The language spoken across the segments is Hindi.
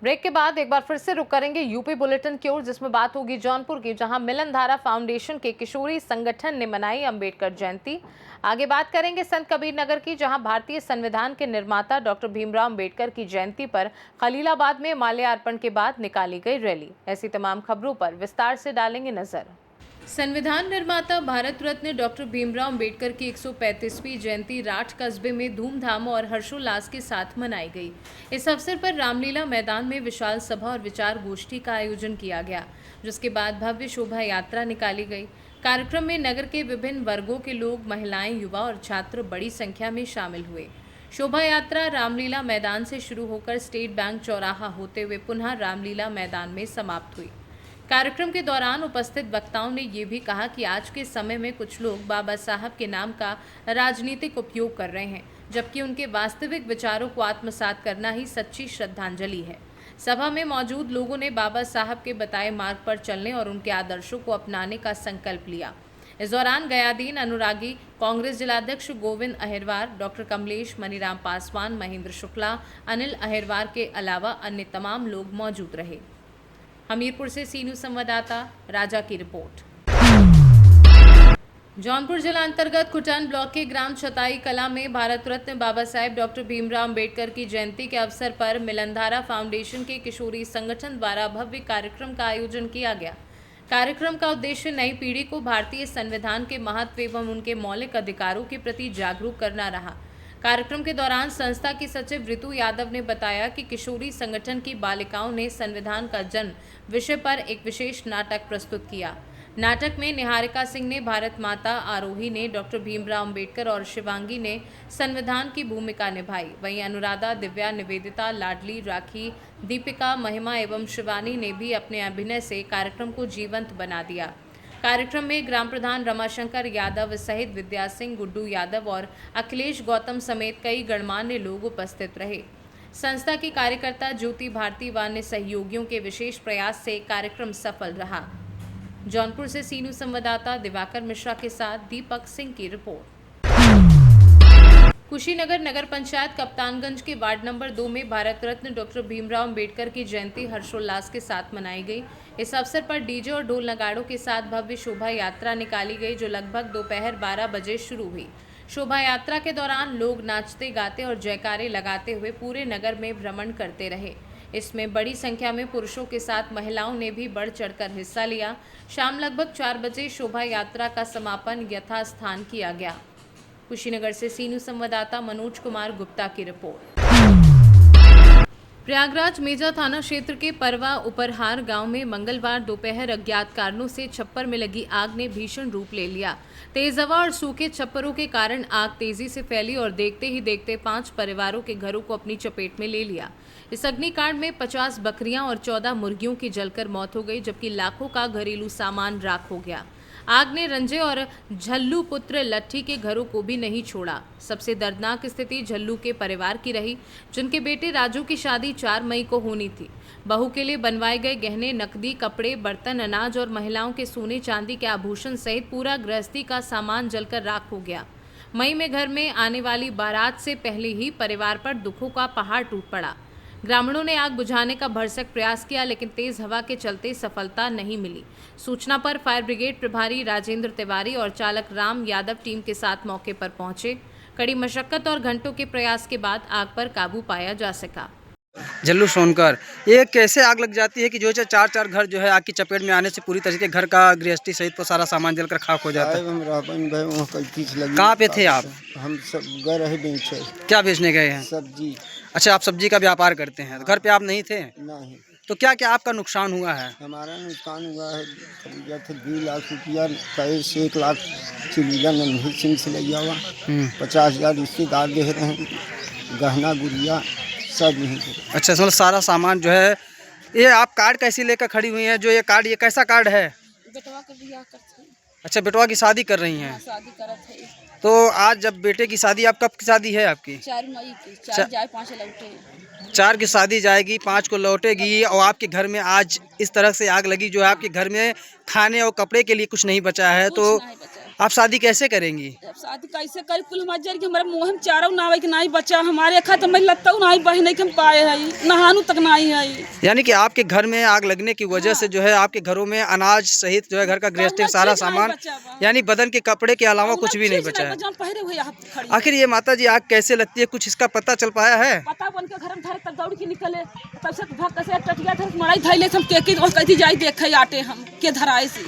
ब्रेक के बाद एक बार फिर से रुक करेंगे यूपी बुलेटिन की ओर, जिसमें बात होगी जौनपुर की, जहां मिलनधारा फाउंडेशन के किशोरी संगठन ने मनाई अंबेडकर जयंती। आगे बात करेंगे संत कबीर नगर की, जहां भारतीय संविधान के निर्माता डॉक्टर भीमराव अंबेडकर की जयंती पर खलीलाबाद में माल्यार्पण के बाद निकाली गई रैली। ऐसी तमाम खबरों पर विस्तार से डालेंगे नजर। संविधान निर्माता भारत रत्न डॉक्टर भीमराव अंबेडकर की 135वीं जयंती राठ कस्बे में धूमधाम और हर्षोल्लास के साथ मनाई गई। इस अवसर पर रामलीला मैदान में विशाल सभा और विचार गोष्ठी का आयोजन किया गया, जिसके बाद भव्य शोभा यात्रा निकाली गई। कार्यक्रम में नगर के विभिन्न वर्गों के लोग, महिलाएं, युवा और छात्र बड़ी संख्या में शामिल हुए। शोभा यात्रा रामलीला मैदान से शुरू होकर स्टेट बैंक चौराहा होते हुए पुनः रामलीला मैदान में समाप्त हुई। कार्यक्रम के दौरान उपस्थित वक्ताओं ने ये भी कहा कि आज के समय में कुछ लोग बाबा साहब के नाम का राजनीतिक उपयोग कर रहे हैं, जबकि उनके वास्तविक विचारों को आत्मसात करना ही सच्ची श्रद्धांजलि है। सभा में मौजूद लोगों ने बाबा साहब के बताए मार्ग पर चलने और उनके आदर्शों को अपनाने का संकल्प लिया। इस दौरान गयादीन अनुरागी, कांग्रेस जिलाध्यक्ष गोविंद अहिरवार, डॉक्टर कमलेश, मनीराम पासवान, महेंद्र शुक्ला, अनिल अहिरवार के अलावा अन्य तमाम लोग मौजूद रहे। हमीरपुर से सी न्यूज़ संवाददाता राजा की रिपोर्ट। जौनपुर जिला अंतर्गत खुटन ब्लॉक के ग्राम छताई कला में भारत रत्न बाबा साहेब डॉक्टर भीमराव अंबेडकर की जयंती के अवसर पर मिलनधारा फाउंडेशन के किशोरी संगठन द्वारा भव्य कार्यक्रम का आयोजन किया गया। कार्यक्रम का उद्देश्य नई पीढ़ी को भारतीय संविधान के महत्व एवं उनके मौलिक अधिकारों के प्रति जागरूक करना रहा। कार्यक्रम के दौरान संस्था की सचिव ऋतु यादव ने बताया कि किशोरी संगठन की बालिकाओं ने संविधान का जन्म विषय पर एक विशेष नाटक प्रस्तुत किया। नाटक में निहारिका सिंह ने भारत माता, आरोही ने डॉक्टर भीमराव अंबेडकर और शिवांगी ने संविधान की भूमिका निभाई। वहीं अनुराधा, दिव्या, निवेदिता, लाडली, राखी, दीपिका, महिमा एवं शिवानी ने भी अपने अभिनय से कार्यक्रम को जीवंत बना दिया। कार्यक्रम में ग्राम प्रधान रमाशंकर यादव सहित विद्या सिंह, गुड्डू यादव और अखिलेश गौतम समेत कई गणमान्य लोग उपस्थित रहे। संस्था की कार्यकर्ता ज्योति भारती व अन्य सहयोगियों के विशेष प्रयास से कार्यक्रम सफल रहा। जौनपुर से सी न्यूज़ संवाददाता दिवाकर मिश्रा के साथ दीपक सिंह की रिपोर्ट। कुशीनगर नगर पंचायत कप्तानगंज के वार्ड नंबर 2 में भारत रत्न डॉक्टर भीमराव अंबेडकर की जयंती हर्षोल्लास के साथ मनाई गई। इस अवसर पर डीजे और ढोल नगाड़ों के साथ भव्य शोभा यात्रा निकाली गई, जो लगभग दोपहर 12 बजे शुरू हुई। शोभा यात्रा के दौरान लोग नाचते, गाते और जयकारे लगाते हुए पूरे नगर में भ्रमण करते रहे। इसमें बड़ी संख्या में पुरुषों के साथ महिलाओं ने भी बढ़ चढ़कर हिस्सा लिया। शाम लगभग 4 बजे शोभा यात्रा का समापन यथास्थान किया गया। कुशीनगर से सी न्यूज़ संवाददाता मनोज कुमार गुप्ता की रिपोर्ट। प्रयागराज मेजा थाना क्षेत्र के परवा उपरहार गांव में मंगलवार दोपहर अज्ञात कारणों से छप्पर में लगी आग ने भीषण रूप ले लिया। तेज हवा और सूखे छप्परों के कारण आग तेजी से फैली और देखते ही देखते 5 परिवारों के घरों को अपनी चपेट में ले लिया। इस अग्निकांड में 50 बकरियां और 14 मुर्गियों की जलकर मौत हो गई, जबकि लाखों का घरेलू सामान राख हो गया। आग ने रंजे और झल्लू पुत्र लट्ठी के घरों को भी नहीं छोड़ा। सबसे दर्दनाक स्थिति झल्लू के परिवार की रही, जिनके बेटे राजू की शादी 4 मई को होनी थी। बहू के लिए बनवाए गए गहने, नकदी, कपड़े, बर्तन, अनाज और महिलाओं के सोने चांदी के आभूषण सहित पूरा गृहस्थी का सामान जलकर राख हो गया। मई में घर में आने वाली बारात से पहले ही परिवार पर दुखों का पहाड़ टूट पड़ा। ग्रामीणों ने आग बुझाने का भरसक प्रयास किया, लेकिन तेज हवा के चलते सफलता नहीं मिली। सूचना पर फायर ब्रिगेड प्रभारी राजेंद्र तिवारी और चालक राम यादव टीम के साथ मौके पर पहुंचे। कड़ी मशक्कत और घंटों के प्रयास के बाद आग पर काबू पाया जा सका। जल्लू सोनकर, ये कैसे आग लग जाती है कि जो 4 घर जो है आग की चपेट में आने से पूरी तरीके घर का गृहस्थी सहित तो सारा सामान जलकर खाक हो जाता है। कहाँ पे थे आप? हम सब गए रहे बेचे। क्या बेचने गए हैं? सब्जी। अच्छा, आप सब्जी का व्यापार करते हैं। घर पे आप नहीं थे? नहीं। तो क्या क्या आपका नुकसान हुआ है? हमारा नुकसान हुआ है, खरीदा था 2 लाख रुपया, कैश 1 लाख चिलीला नन्ही सिंह से लिया हुआ, 50,000 रिश्तेदार दे रहे हैं, गहना गुड़िया सब नहीं। अच्छा, मतलब सारा सामान जो है। ये आप कार्ड कैसी लेकर खड़ी हुई हैं? जो ये कार्ड, ये कैसा कार्ड है? बेटवा के बियाह करते हैं। अच्छा, बेटवा की शादी कर रही हैं। शादी करत है। तो आज जब बेटे की शादी, आप कब की शादी है आपकी? 4 मई की। 4 जाए 5 लौटे। 4 की शादी जाएगी, 5 को लौटेगी, और आपके घर में आज इस तरह से आग लगी जो है आपके घर में खाने और कपड़े के लिए कुछ नहीं बचा है। तो आप शादी कैसे करेंगी? अब शादी कैसे करी कुल हमारे जर के हमारे मुँह में चारों नावे के नहीं बचा हमारे खा तो मैं लगता हूँ नहीं बहने के हम पाए है नहानू तक नहीं है। यानी कि आपके घर में आग लगने की वजह से जो है आपके घरों में अनाज सहित जो है घर का गृहस्थी सारा सामान यानी बदन के कपड़े के अलावा कुछ भी नहीं बचा है। आखिर ये माता जी आग कैसे लगती है, कुछ इसका पता चल पाया है? पता बन के घर में धरे तब दौड़ के निकले तब से भक्त से टटिया धर मड़ाई धैले हम के कहती जाई देखे आटे हम के धराए से।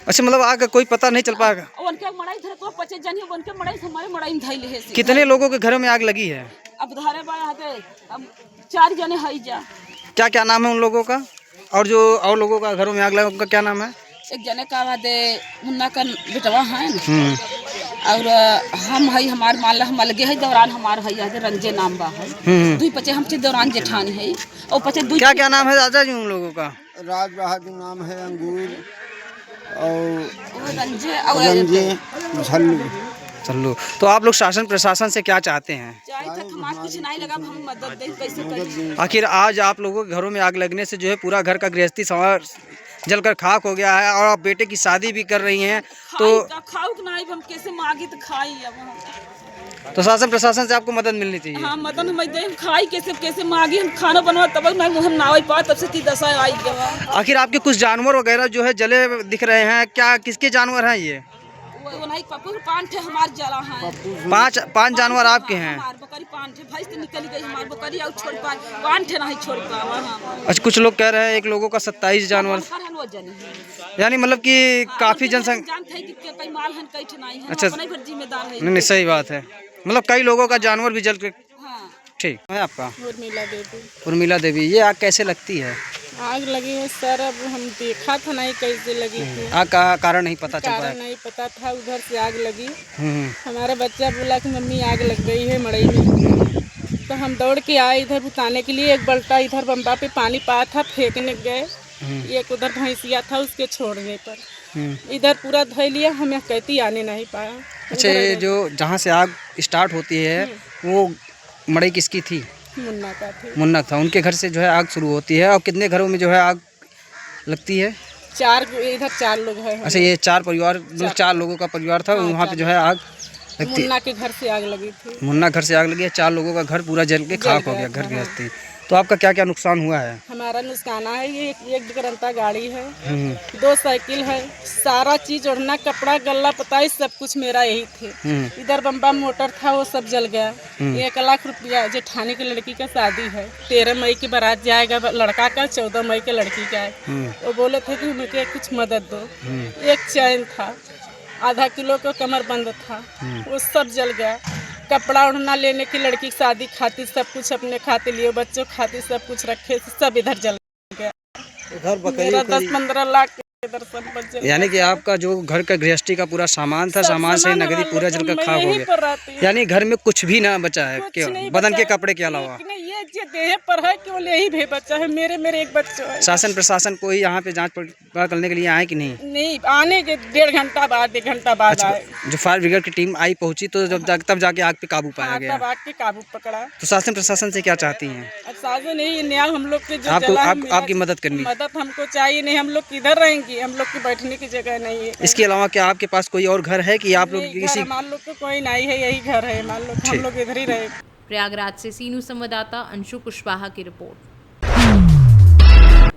अच्छा, मतलब आग का कोई पता नहीं चल पाएगा। उनके मड़ाई धरे तो 25 जन उनके मड़ाई हमारे मड़ाई में धैले है। कितने लोगों के घरों में आग लगी है? अब धारे बाया हते अब 4 जने है जा। क्या क्या नाम है उन लोगों का? और जो और लोगों का घरों में आग लगा उनका क्या नाम है? एक जने का वादे मुन्ना का बेटवा है और हम है हमार मान हम अलगे है दौरान हमार है रंजे नाम बा है। 2-5 हमसे दौरान जेठानी है और 5 क्या क्या नाम है दादा जी उन लोगों का? राज बहादुर नाम है, अंगूर और रंजे झल्लू। चलो, तो आप लोग शासन प्रशासन से क्या चाहते हैं? कुछ नहीं लगा हम मदद दे कैसे करें। आखिर आज आप लोगों के घरों में आग लगने से जो है पूरा घर का गृहस्थी संवार जलकर खाक हो गया है और आप बेटे की शादी भी कर रही हैं, तो खाऊ कि नहीं हम कैसे मांगी तो खाई अब तो शासन प्रशासन से आपको मदद मिलनी चाहिए। हाँ मदद हम दे हम खाई कैसे मांगी हम खाना बनवा तब नहीं हम ना पा तब से की दशा आई गया। आखिर आपके कुछ जानवर वगैरह जो है जले दिख रहे हैं, क्या किसके जानवर हैं ये? वो नहीं पप्पू 5 हमार जला है। 5 जानवर आपके हैं? हमार बकरी 5 भैंस तो निकल गई हमार बकरी और छोड़ पा 5 नहीं छोड़ पावा। अच्छा, कुछ लोग कह रहे हैं एक लोगों का 27 जानवर, यानी मतलब कि काफी जनसंख्या। जानते हैं कि कई माल हन कई नहीं है। अच्छा, अपने पर जिम्मेदार है। नहीं सही बात है, मतलब कई लोगों का जानवर भी जल के। हाँ। ठीक है आपका? उर्मिला देवी। उर्मिला देवी, ये आग कैसे लगती है? आग लगी है सर, अब हम देखा था नहीं कैसे लगी थी। आग का कारण नहीं पता चल पाया? कारण नहीं पता था, उधर से आग लगी। हमारा बच्चा बोला कि मम्मी आग लग गई है मड़ई में, तो हम दौड़ के आए इधर बुताने के लिए। एक बल्टा इधर बम्बा पे पानी पाया था, फेंकने गए। एक उधर भैंसिया था उसके छोड़ने पर इधर पूरा धो लिया, हमें कहती आने नहीं पाया। अच्छा, ये जो जहाँ से आग स्टार्ट होती है वो मड़ई किसकी थी? मुन्ना का थे। मुन्ना था, उनके घर से जो है आग शुरू होती है। और कितने घरों में जो है आग लगती है? 4 इधर 4 लोग हैं। अच्छा, ये 4 परिवार, 4 लोगों का परिवार था। वहाँ पे जो है आग लगती है। मुन्ना के घर से आग लगी थी। मुन्ना घर से आग लगी है, 4 लोगों का घर पूरा जल के खाक हो गया, घर गृहस्थी। तो आपका क्या क्या नुकसान हुआ है? हमारा नुकसान है, ये एक करंता गाड़ी है, 2 साइकिल है, सारा चीज ओढ़ना कपड़ा गल्ला पताई सब कुछ मेरा यही थे। इधर बम्बा मोटर था वो सब जल गया। 1 लाख रुपया जेठानी की लड़की का शादी है, 13 मई की बारात जाएगा लड़का का, 14 मई के लड़की का है। वो बोले थे कि मुझे कुछ मदद दो। एक चैन था, आधा किलो का कमर बंद था, वो सब जल गया। कपड़ा ओढ़ना लेने की लड़की की शादी खातिर सब कुछ अपने खाते लिए, बच्चों खातिर सब कुछ रखे, सब इधर जल गया। मेरा 10-15 लाख इधर सब बच गया। यानी कि आपका जो घर का गृहस्थी का पूरा सामान था, सामान से नगदी पूरा जलकर खाक हो गया। यानी घर में कुछ भी ना बचा है, बदन के कपड़े के अलावा। ये जो देह पर है केवल यही भी बच्चा है, मेरे एक बच्चा है। शासन प्रशासन को ही यहाँ पे जांच पड़ताल करने के लिए आए कि नहीं? नहीं, आने के 1.5 घंटा बाद 1 घंटा बाद आए। जो फायर ब्रिगेड की टीम आई पहुंची तो तब जाके आग पे काबू पाया गया। तब आग के काबू पकड़ा। तो शासन प्रशासन से क्या चाहती हैं? शासन यही न्याय हम लोग के जो आपकी मदद करनी, मदद हमको चाहिए। नहीं हम लोग किधर रहेंगे, हम लोग की बैठने की जगह नहीं है। इसके अलावा क्या आपके पास कोई और घर है कि आप लोग किसी? मान लो तो कोई नहीं है, यही घर है, मान लो हम लोग इधर ही रहे। प्रयागराज से सीनू संवाददाता अंशु कुशवाहा की रिपोर्ट।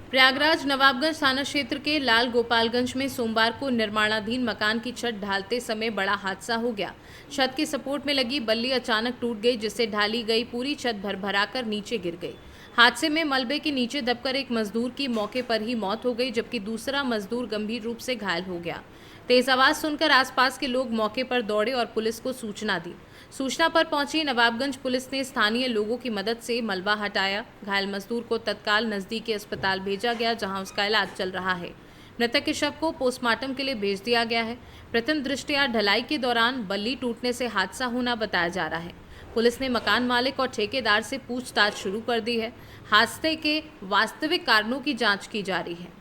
प्रयागराज नवाबगंज थाना क्षेत्र के लाल गोपालगंज में सोमवार को निर्माणाधीन मकान की छत ढालते समय बड़ा हादसा हो गया। छत की सपोर्ट में लगी बल्ली अचानक टूट गई, जिससे ढाली गई पूरी छत भरभराकर नीचे गिर गई। हादसे में मलबे के नीचे दबकर एक मजदूर की मौके पर ही मौत हो गई, जबकि दूसरा मजदूर गंभीर रूप से घायल हो गया। तेज आवाज सुनकर आसपास के लोग मौके पर दौड़े और पुलिस को सूचना दी। सूचना पर पहुंची नवाबगंज पुलिस ने स्थानीय लोगों की मदद से मलबा हटाया। घायल मजदूर को तत्काल नजदीकी अस्पताल भेजा गया, जहां उसका इलाज चल रहा है। मृतक के शव को पोस्टमार्टम के लिए भेज दिया गया है। प्रथम दृष्टया ढलाई के दौरान बल्ली टूटने से हादसा होना बताया जा रहा है। पुलिस ने मकान मालिक और ठेकेदार से पूछताछ शुरू कर दी है। हादसे के वास्तविक कारणों की जांच की जा रही है।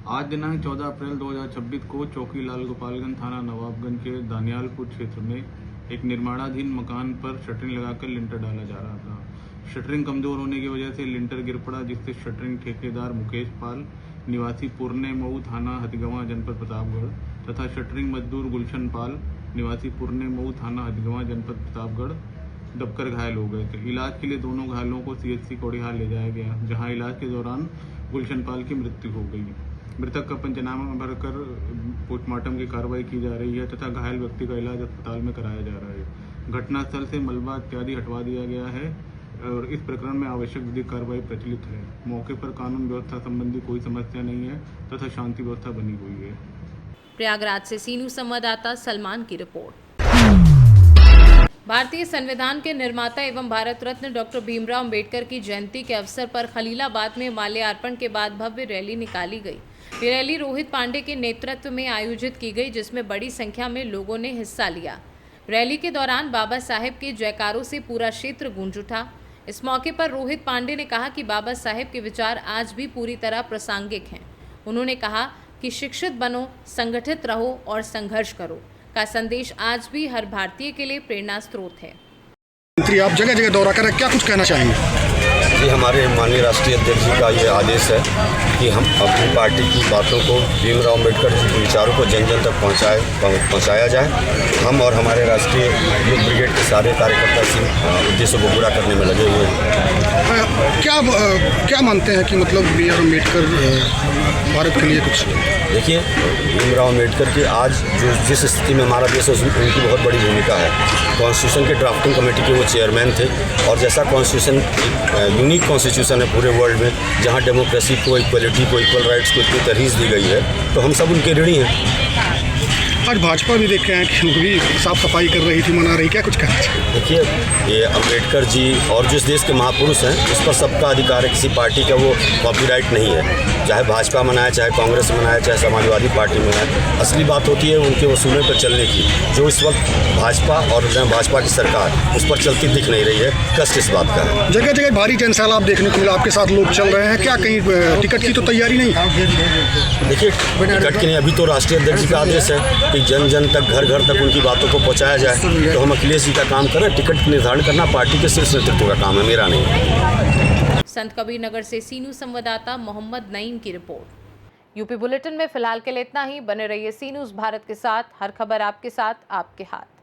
आज दिनांक 14 अप्रैल 2026 को चौकी लाल गोपालगंज थाना नवाबगंज के दानियालपुर क्षेत्र में एक निर्माणाधीन मकान पर शटरिंग लगाकर लिंटर डाला जा रहा था। शटरिंग कमजोर होने की वजह से लिंटर गिर पड़ा, जिससे शटरिंग ठेकेदार मुकेश पाल निवासी पुरने मऊ थाना हथगवां जनपद प्रतापगढ़ तथा शटरिंग मजदूर गुलशन पाल निवासी पुरने मऊ थाना हजगवां जनपद प्रतापगढ़ दबकर घायल हो गए थे। इलाज के लिए दोनों घायलों को सीएचसी कोडिहाल ले जाया गया, जहां इलाज के दौरान गुलशन पाल की मृत्यु हो गई। मृतक का पंचनामा भरकर पोस्टमार्टम की कार्रवाई की जा रही है तथा घायल व्यक्ति का इलाज अस्पताल में कराया जा रहा है। घटनास्थल से मलबा इत्यादि हटवा दिया गया है और इस प्रकरण में आवश्यक विधिक कार्रवाई प्रचलित है। मौके पर कानून व्यवस्था संबंधी कोई समस्या नहीं है तथा शांति व्यवस्था बनी हुई है। प्रयागराज से सीनू संवाददाता सलमान की रिपोर्ट। भारतीय संविधान के निर्माता एवं भारत रत्न डॉक्टर भीमराव अंबेडकर की जयंती के अवसर पर खलीलाबाद में माल्यार्पण के बाद भव्य रैली निकाली गई। ये रैली रोहित पांडे के नेतृत्व में आयोजित की गई, जिसमें बड़ी संख्या में लोगों ने हिस्सा लिया। रैली के दौरान बाबा साहेब के जयकारों से पूरा क्षेत्र गूंज उठा। इस मौके पर रोहित पांडे ने कहा कि बाबा साहेब के विचार आज भी पूरी तरह प्रासंगिक हैं। उन्होंने कहा कि शिक्षित बनो, संगठित रहो और संघर्ष करो का संदेश आज भी हर भारतीय के लिए प्रेरणा स्रोत है। मंत्री आप जगह जगह दौरा करें, क्या कुछ कहना चाहेंगे? जी, हमारे माननीय राष्ट्रीय अध्यक्ष जी का ये आदेश है कि हम अपनी पार्टी की बातों को, भीमराव अंबेडकर जी के विचारों को जन जन तक पहुंचाया जाए। हम और हमारे राष्ट्रीय युद्ध ब्रिगेड के सारे कार्यकर्ता इस उद्देश्य को पूरा करने में लगे हुए हैं। क्या मानते हैं कि मतलब बी आर अम्बेडकर भारत के लिए कुछ? देखिए, भीमराव अम्बेडकर की आज जिस स्थिति में हमारा देश है उसमें उनकी बहुत बड़ी भूमिका है। कॉन्स्टिट्यूशन के ड्राफ्टिंग कमेटी के वो चेयरमैन थे और जैसा कॉन्स्टिट्यूशन यूनिक कॉन्स्टिट्यूशन है पूरे वर्ल्ड में, जहाँ डेमोक्रेसी को, इक्वलिटी को, इक्वल राइट्स को इतनी तरहीज दी गई है, तो हम सब उनके ऋणी हैं। आज भाजपा भी देख रहे हैं कि वो भी साफ सफाई कर रही थी, मना रही, क्या कुछ कहना चाहिए? देखिए, ये अम्बेडकर जी और जिस देश के महापुरुष हैं उस पर सबका अधिकार है, किसी पार्टी का वो कॉपीराइट नहीं है। चाहे भाजपा मनाए, चाहे कांग्रेस मनाए, चाहे समाजवादी पार्टी मनाए, असली बात होती है उनके उसूलों पर चलने की, जो इस वक्त भाजपा और भाजपा की सरकार उस पर चलती दिख नहीं रही है। कष्ट इस बात का है। जगह जगह भारी जनसैलाब देखने को मिला, आपके साथ लोग चल रहे हैं, क्या कहीं टिकट की तो तैयारी नहीं? देखिए, टिकट की नहीं, अभी तो राष्ट्रीय अध्यक्ष जी का आदेश है कि जन जन तक, घर घर तक उनकी बातों को पहुंचाया जाए। तो हम अखिलेश जी का काम करें, टिकट निर्धारण करना पार्टी के शीर्ष नेतृत्व का काम है, मेरा नहीं। संत कबीर नगर से सीनू संवाददाता मोहम्मद नईम की रिपोर्ट। यूपी बुलेटिन में फिलहाल के लिए इतना ही। बने रहिए सी न्यूज़ भारत के साथ, हर खबर आपके साथ, आपके हाथ।